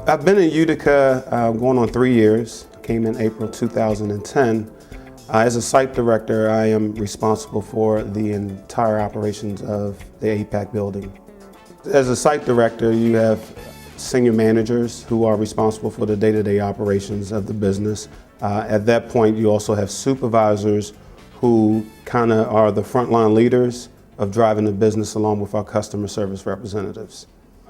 I've been in Utica going on 3 years. Came in April 2010. As a site director, I am responsible for the entire operations of the Apac building. As a site director, you have senior managers who are responsible for the day-to-day operations of the business. At that point, you also have supervisors who kind of are the frontline leaders of driving the business along with our customer service representatives.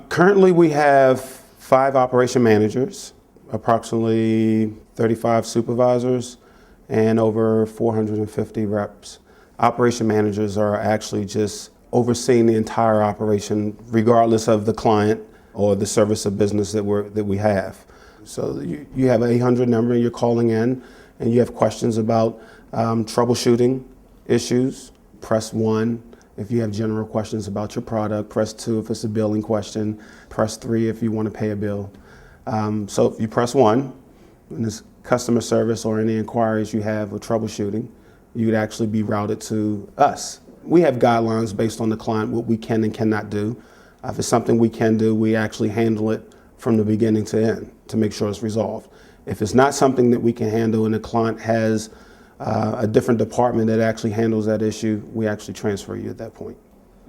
Currently, we have 5 operation managers, approximately 35 supervisors, and over 450 reps. Operation managers are actually just overseeing the entire operation, regardless of the client or the service of business that we have. So you have an 800 number you're calling in, and you have questions about troubleshooting issues, press 1. If you have general questions about your product, press 2 if it's a billing question, press 3 if you want to pay a bill. So if you press 1, and it's customer service or any inquiries you have with troubleshooting, you'd actually be routed to us. We have guidelines based on the client, what we can and cannot do. If it's something we can do, we actually handle it from the beginning to end to make sure it's resolved. If it's not something that we can handle and the client has a different department that actually handles that issue, we actually transfer you at that point.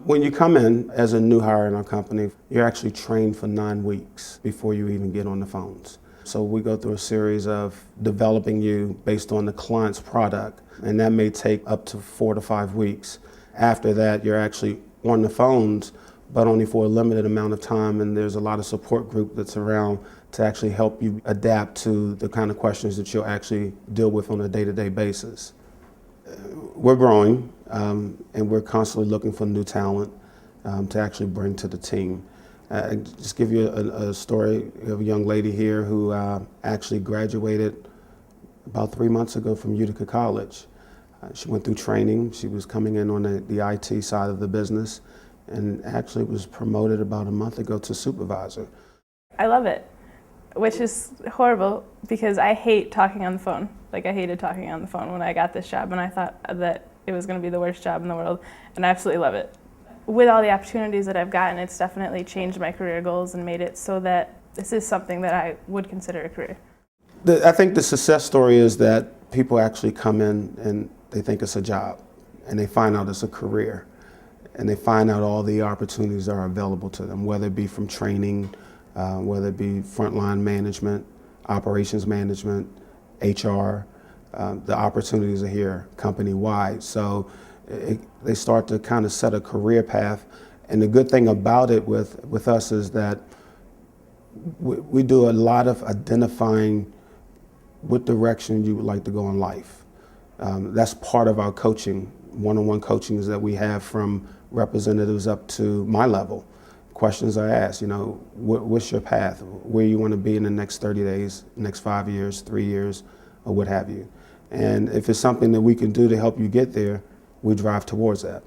When you come in as a new hire in our company, you're actually trained for 9 weeks before you even get on the phones. So we go through a series of developing you based on the client's product, and that may take up to 4 to 5 weeks. After that, you're actually on the phones, but only for a limited amount of time, and there's a lot of support group that's around to actually help you adapt to the kind of questions that you'll actually deal with on a day-to-day basis. We're growing, and we're constantly looking for new talent to actually bring to the team. Just give you a story of a young lady here who actually graduated about 3 months ago from Utica College. She went through training. She was coming in on the IT side of the business, and actually was promoted about a month ago to supervisor. I love it, which is horrible because I hate talking on the phone. Like, I hated talking on the phone when I got this job, and I thought that it was going to be the worst job in the world, and I absolutely love it. With all the opportunities that I've gotten, it's definitely changed my career goals and made it so that this is something that I would consider a career. I think the success story is that people actually come in and they think it's a job, and they find out it's a career, and they find out all the opportunities that are available to them, whether it be from training, whether it be frontline management, operations management, HR. The opportunities are here company-wide. So they start to kind of set a career path. And the good thing about it with us is that we do a lot of identifying what direction you would like to go in life. That's part of our coaching, one-on-one coaching, is that we have from representatives up to my level. Questions are asked, what's your path? Where you want to be in the next 30 days, next 5 years, 3 years, or what have you. And if it's something that we can do to help you get there, we drive towards that.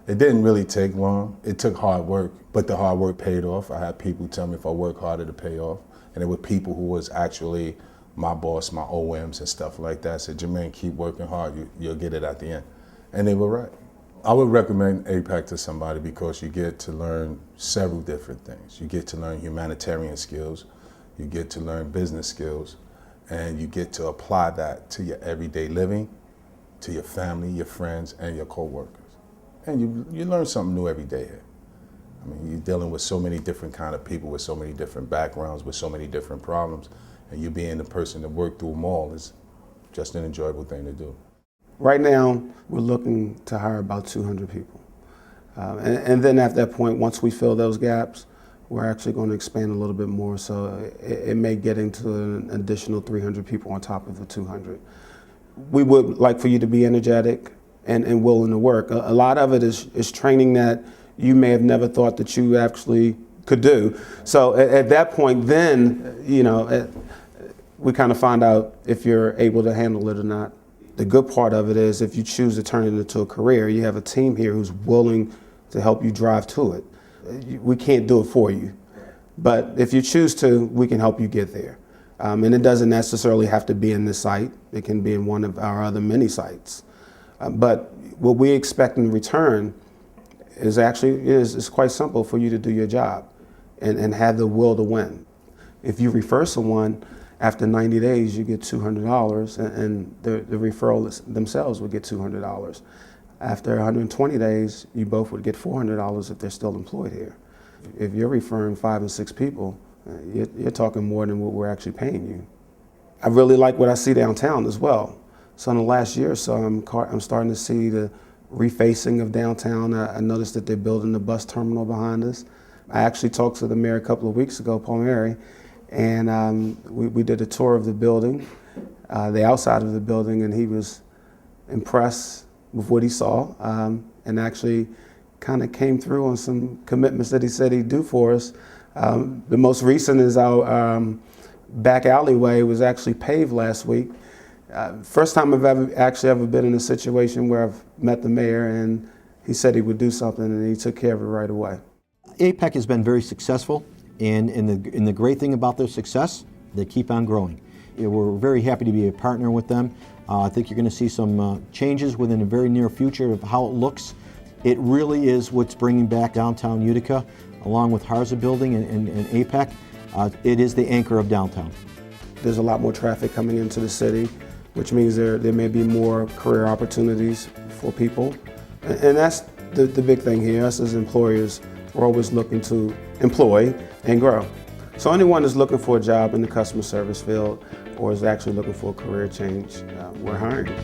It didn't really take long. It took hard work, but the hard work paid off. I had people tell me if I work harder to pay off. And there were people who was actually my boss, my OMs and stuff like that, said, Jermaine, keep working hard, you'll get it at the end. And they were right. I would recommend APAC to somebody because you get to learn several different things. You get to learn humanitarian skills, you get to learn business skills, and you get to apply that to your everyday living, to your family, your friends, and your coworkers. And you learn something new every day here. I mean, you're dealing with so many different kind of people with so many different backgrounds, with so many different problems, and you being the person to work through them all is just an enjoyable thing to do. Right now, we're looking to hire about 200 people. And then at that point, once we fill those gaps, we're actually going to expand a little bit more. So it may get into an additional 300 people on top of the 200. We would like for you to be energetic and willing to work. A lot of it is training that you may have never thought that you actually could do. So at that point, then, we kind of find out if you're able to handle it or not. The good part of it is if you choose to turn it into a career, you have a team here who's willing to help you drive to it. We can't do it for you, but if you choose to, we can help you get there. And it doesn't necessarily have to be in this site. It can be in one of our other many sites. But what we expect in return is actually is quite simple for you to do your job and have the will to win. If you refer someone, after 90 days, you get $200, and the referral themselves would get $200. After 120 days, you both would get $400 if they're still employed here. If you're referring 5 and 6 people, you're talking more than what we're actually paying you. I really like what I see downtown as well. So in the last year or so, I'm starting to see the refacing of downtown. I noticed that they're building the bus terminal behind us. I actually talked to the mayor a couple of weeks ago, Paul Mary, and we did a tour of the building, the outside of the building, and he was impressed with what he saw, and actually kind of came through on some commitments that he said he'd do for us. The most recent is our back alleyway was actually paved last week. First time I've ever been in a situation where I've met the mayor and he said he would do something, and he took care of it right away. Apac has been very successful, and the great thing about their success, they keep on growing. We're very happy to be a partner with them. I think you're going to see some changes within the very near future of how it looks. It really is what's bringing back downtown Utica, along with Harza Building and Apac. It is the anchor of downtown. There's a lot more traffic coming into the city, which means there may be more career opportunities for people. And that's the big thing here. Us as employers, we're always looking to employ and grow. So anyone that's looking for a job in the customer service field or is actually looking for a career change, we're hiring.